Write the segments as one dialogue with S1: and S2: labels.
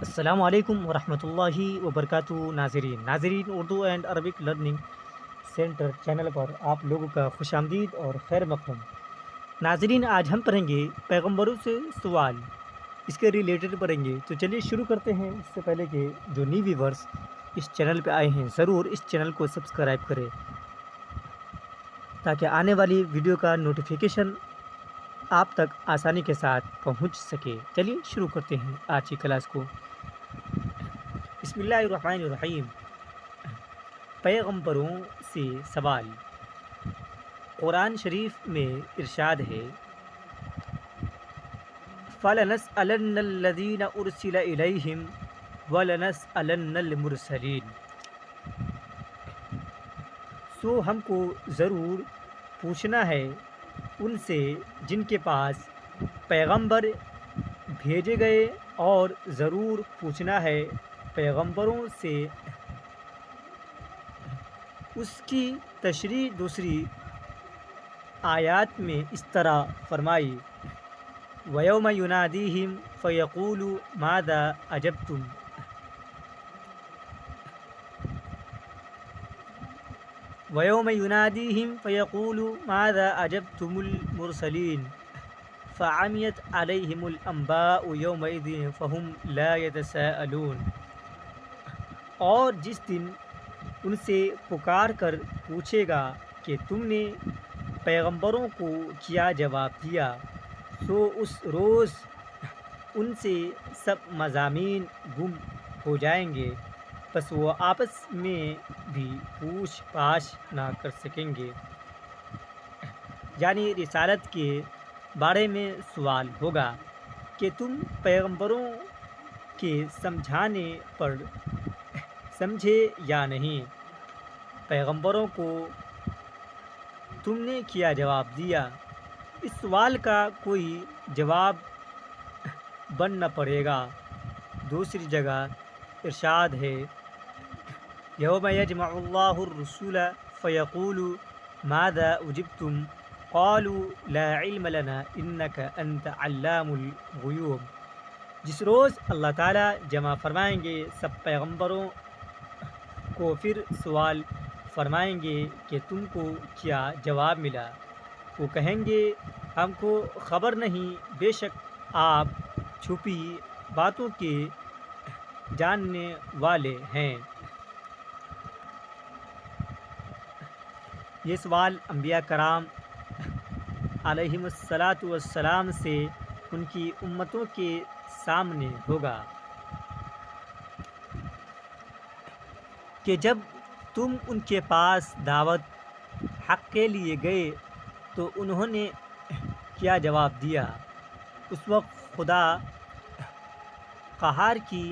S1: السلام علیکم ورحمۃ اللہ وبرکاتہ ناظرین Urdu and Arabic learning centre channel پر آپ لوگوں کا خوش آمدید اور خیر مقدم. ناظرین, آج ہم پڑھیں گے پیغمبروں سے سوال, اس کے ریلیٹڈ پڑھیں گے. تو چلیے شروع کرتے ہیں. اس سے پہلے کہ جو نیو ویورس اس چینل پہ آئے ہیں, ضرور اس چینل کو سبسکرائب کریں تاکہ آنے والی ویڈیو کا نوٹیفیکیشن آپ تک آسانی کے ساتھ پہنچ سکے. چلیے شروع کرتے ہیں آج کی کلاس کو. بسم اللہ الرحمن الرحیم. پیغمبروں سے سوال. قرآن شریف میں ارشاد ہے, فَلَنَسْأَلَنَّ الَّذِينَ أُرْسِلَ إِلَيْهِمْ وَلَنَسْأَلَنَّ الْمُرْسَلِينَ. سو ہم کو ضرور پوچھنا ہے ان سے جن کے پاس پیغمبر بھیجے گئے, اور ضرور پوچھنا ہے پیغمبروں سے اس کی تشریح. دوسری آیات میں اس طرح فرمائی, وَيَوْمَ يُنَادِيهِمْ فَيَقُولُ مَاذَا أَجَبْتُمْ. وَيَوْمَ يُنَادِيهِمْ فَيَقُولُ مَاذَا أَجَبْتُمُ الْمُرْسَلِينَ فَعَمِيَتْ عَلَيْهِمُ الْأَنْبَاءُ يَوْمَئِذٍ فَهُمْ لَا يَتَسَاءَلُونَ. اور جس دن ان سے پکار کر پوچھے گا کہ تم نے پیغمبروں کو کیا جواب دیا, سو اس روز ان سے سب مضامین گم ہو جائیں گے, بس وہ آپس میں بھی پوچھ پاچھ نہ کر سکیں گے. یعنی رسالت کے بارے میں سوال ہوگا کہ تم پیغمبروں کے سمجھانے پر سمجھے یا نہیں, پیغمبروں کو تم نے کیا جواب دیا. اس سوال کا کوئی جواب بننا پڑے گا. دوسری جگہ ارشاد ہے, یوم یجمع اللہ الرسول فیقول ماذا اجبتم قالوا لا علم لنا انک انت علام الغیوب. جس روز اللہ تعالیٰ جمع فرمائیں گے سب پیغمبروں کو, پھر سوال فرمائیں گے کہ تم کو کیا جواب ملا. وہ کہیں گے ہم کو خبر نہیں, بے شک آپ چھپی باتوں کے جاننے والے ہیں. یہ سوال انبیاء کرام علیہم الصلاۃ والسلام سے ان کی امتوں کے سامنے ہوگا کہ جب تم ان کے پاس دعوت حق کے لیے گئے تو انہوں نے کیا جواب دیا. اس وقت خدا قہار کی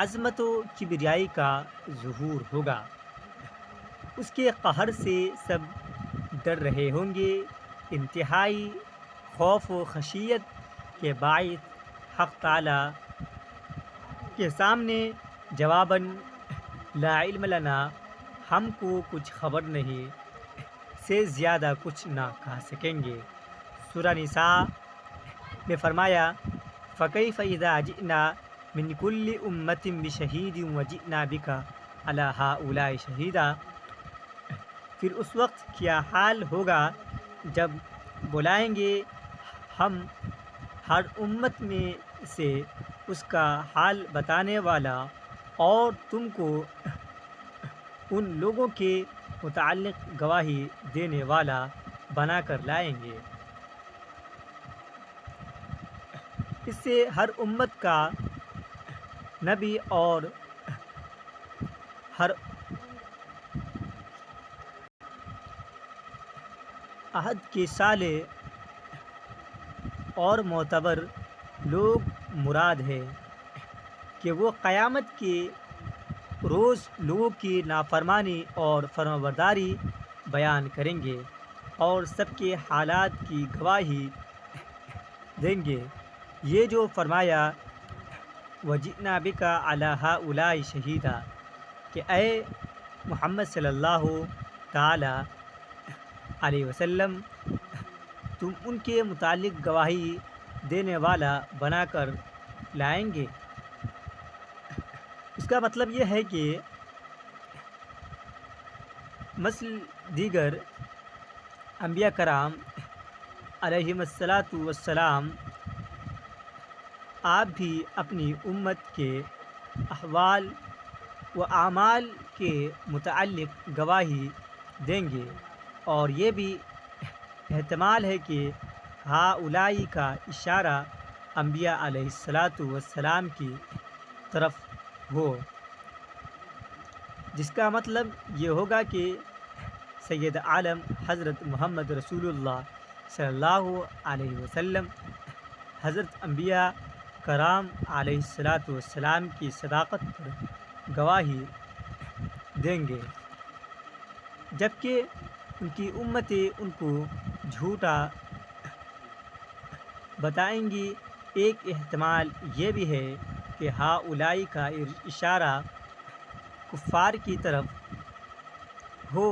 S1: عظمت و کبریائی کا ظہور ہوگا. اس کے قہر سے سب ڈر رہے ہوں گے. انتہائی خوف و خشیت کے باعث حق تعالیٰ کے سامنے جواباً لا علم لنا, ہم کو کچھ خبر نہیں, سے زیادہ کچھ نہ کہہ سکیں گے. سورہ نساء میں فرمایا, فَكَيْفَ إِذَا جِئْنَا مِنْ كُلِّ أُمَّةٍ بِشَهِيدٍ وَجِئْنَا بِكَ عَلَى هَؤُلَاءِ شَهِيدًا. پھر اس وقت کیا حال ہوگا جب بلائیں گے ہم ہر امت میں سے اس کا حال بتانے والا, اور تم کو ان لوگوں کے متعلق گواہی دینے والا بنا کر لائیں گے. اس سے ہر امت کا نبی اور ہر عہد کے صالح اور معتبر لوگ مراد ہے کہ وہ قیامت کے روز لوگوں کی نافرمانی اور فرمانبرداری بیان کریں گے اور سب کے حالات کی گواہی دیں گے. یہ جو فرمایا وَجِئْنَا بِكَ عَلَى هَؤُلَاءِ شَهِيدًا, کہ اے محمد صلی اللہ تعالی علیہ وسلم تم ان کے متعلق گواہی دینے والا بنا کر لائیں گے. اس کا مطلب یہ ہے کہ مثل دیگر انبیاء کرام علیہم الصلاۃ والسلام، آپ بھی اپنی امت کے احوال و اعمال کے متعلق گواہی دیں گے، اور یہ بھی احتمال ہے کہ ہؤلائی کا اشارہ انبیاء علیہ الصلاۃ والسلام کی طرف ہو، جس کا مطلب یہ ہوگا کہ سید عالم حضرت محمد رسول اللہ صلی اللہ علیہ وسلم حضرت انبیاء کرام علیہ الصلاۃ والسلام کی صداقت پر گواہی دیں گے، جبکہ ان کی امتیں ان کو جھوٹا بتائیں گی۔ ایک احتمال یہ بھی ہے کہ ہؤلائی کا اشارہ کفار کی طرف ہو،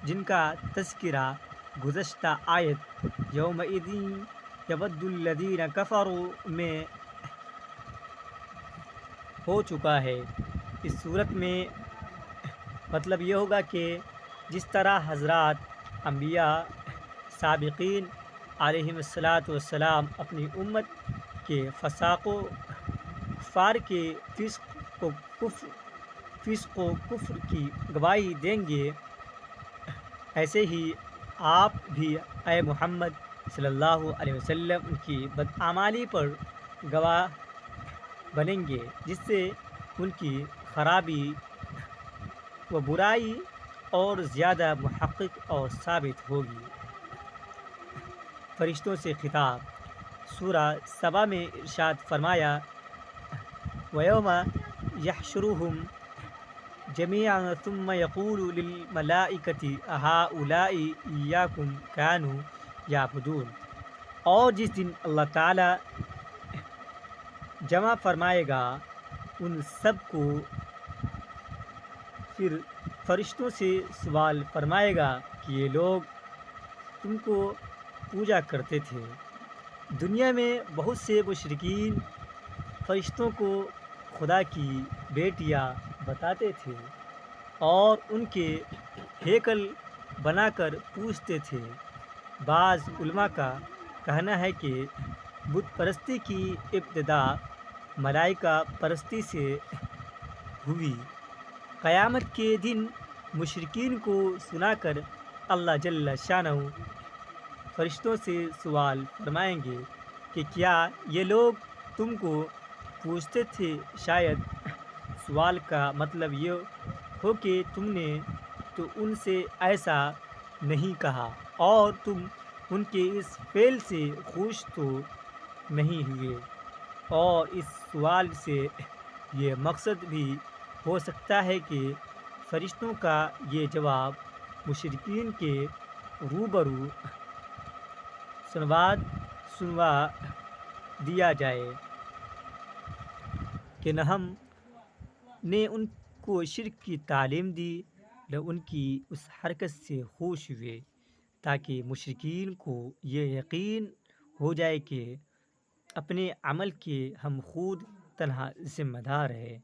S1: جن کا تذکرہ گزشتہ آیت یومئذ یود الذین کفروا میں ہو چکا ہے۔ اس صورت میں مطلب یہ ہوگا کہ جس طرح حضرات انبیاء سابقین علیہم الصلاۃ والسلام اپنی امت کے فساق و کفار کے فسق و کفر کی گواہی دیں گے، ایسے ہی آپ بھی اے محمد صلی اللہ علیہ وسلم ان کی بدعمالی پر گواہ بنیں گے، جس سے ان کی خرابی و برائی اور زیادہ محقق اور ثابت ہوگی۔ فرشتوں سے خطاب، سورہ سبا میں ارشاد فرمایا، وَيَوْمَ يَحْشُرُهُمْ جَمِيعًا ثُمَّ يَقُولُ لِلْمَلَائِكَةِ أَهَؤُلَاءِ إِيَّاكُمْ كَانُوا يَعْبُدُونَ، اور جس دن اللہ تعالیٰ جمع فرمائے گا ان سب کو، پھر فرشتوں سے سوال فرمائے گا کہ یہ لوگ تم کو پوجا کرتے تھے۔ دنیا میں بہت سے مشرکین فرشتوں کو خدا کی بیٹیاں بتاتے تھے اور ان کے ہیکل بنا کر پوجتے تھے۔ بعض علماء کا کہنا ہے کہ بت پرستی کی ابتدا ملائکہ پرستی سے ہوئی۔ قیامت کے دن مشرکین کو سنا کر اللہ جل شانہ فرشتوں سے سوال فرمائیں گے کہ کیا یہ لوگ تم کو پوجتے تھے؟ شاید سوال کا مطلب یہ ہو کہ تم نے تو ان سے ایسا نہیں کہا، اور تم ان کے اس فعل سے خوش تو نہیں ہوئے۔ اور اس سوال سے یہ مقصد بھی ہو سکتا ہے کہ فرشتوں کا یہ جواب مشرکین کے روبرو سنوا دیا جائے کہ نہ ہم نے ان کو شرک کی تعلیم دی، نہ ان کی اس حرکت سے خوش ہوئے، تاکہ مشرکین کو یہ یقین ہو جائے کہ اپنے عمل کے ہم خود تنہا ذمہ دار ہیں۔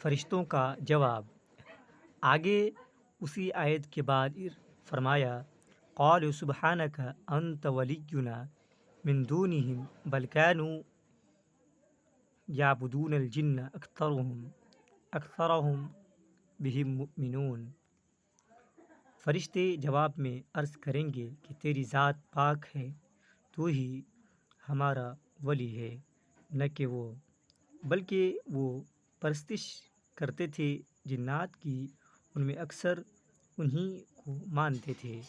S1: فرشتوں کا جواب، آگے اسی آیت کے بعد فرمایا، قالوا سبحانک انت ولینا من دونہم بل کانوا یعبدون الجن اکثرہم بہم مؤمنون۔ فرشتے جواب میں عرض کریں گے کہ تیری ذات پاک ہے، تو ہی ہمارا ولی ہے، نہ کہ وہ، بلکہ وہ پرستش کرتے تھے جنات کی، ان میں اکثر انہی کو مانتے تھے۔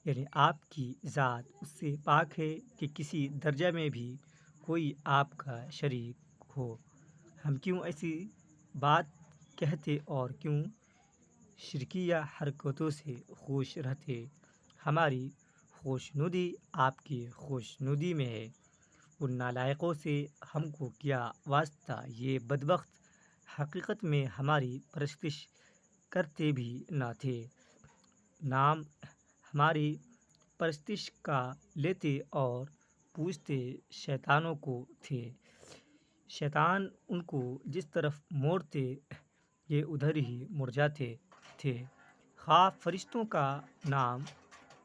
S1: یعنی آپ کی ذات اس سے پاک ہے کہ کسی درجہ میں بھی کوئی آپ کا شریک ہو۔ ہم کیوں ایسی بات کہتے اور کیوں شرکیہ حرکتوں سے خوش رہتے؟ ہماری خوشنودی آپ کی خوشنودی میں ہے۔ ان نالائقوں سے ہم کو کیا واسطہ؟ یہ بدبخت حقیقت میں ہماری پرستش کرتے بھی نہ تھے، نام ہماری پرستش کا لیتے اور پوجتے شیطانوں کو تھے۔ شیطان ان کو جس طرف موڑتے یہ ادھر ہی مڑ جاتے تھے، خواہ فرشتوں کا نام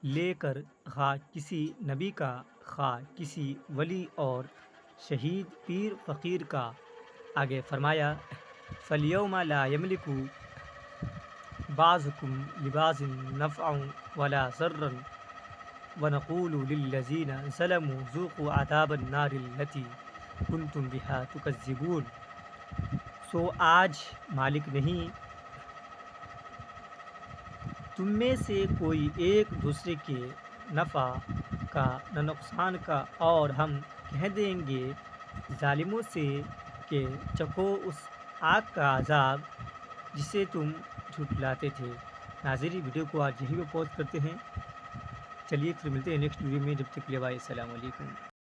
S1: لے کر، خواہ کسی نبی کا، خواہ کسی ولی اور شہید پیر فقیر کا۔ آگے فرمایا فَالْيَوْمَ لَا يَمْلِكُ بَعْضُكُمْ لِبَعْضٍ نَفْعًا وَلَا ضَرًّا وَنَقُولُ لِلَّذِينَ ظَلَمُوا ذُوقُوا عَذَابَ النَّارِ الَّتِي كُنْتُمْ بِهَا تُكَذِّبُونَ۔ سو آج مالک نہیں تم میں سے کوئی ایک دوسرے کے نفع کا نہ نقصان کا، اور ہم کہہ دیں گے ظالموں سے کہ چکھو اس آگ کا عذاب جسے تم جھٹلاتے تھے۔ ناظرین ویڈیو کو آج یہیں پہ پوز کرتے ہیں، چلیے پھر ملتے ہیں نیکسٹ ویڈیو میں، جب تک کے لیے بائے، السلام علیکم۔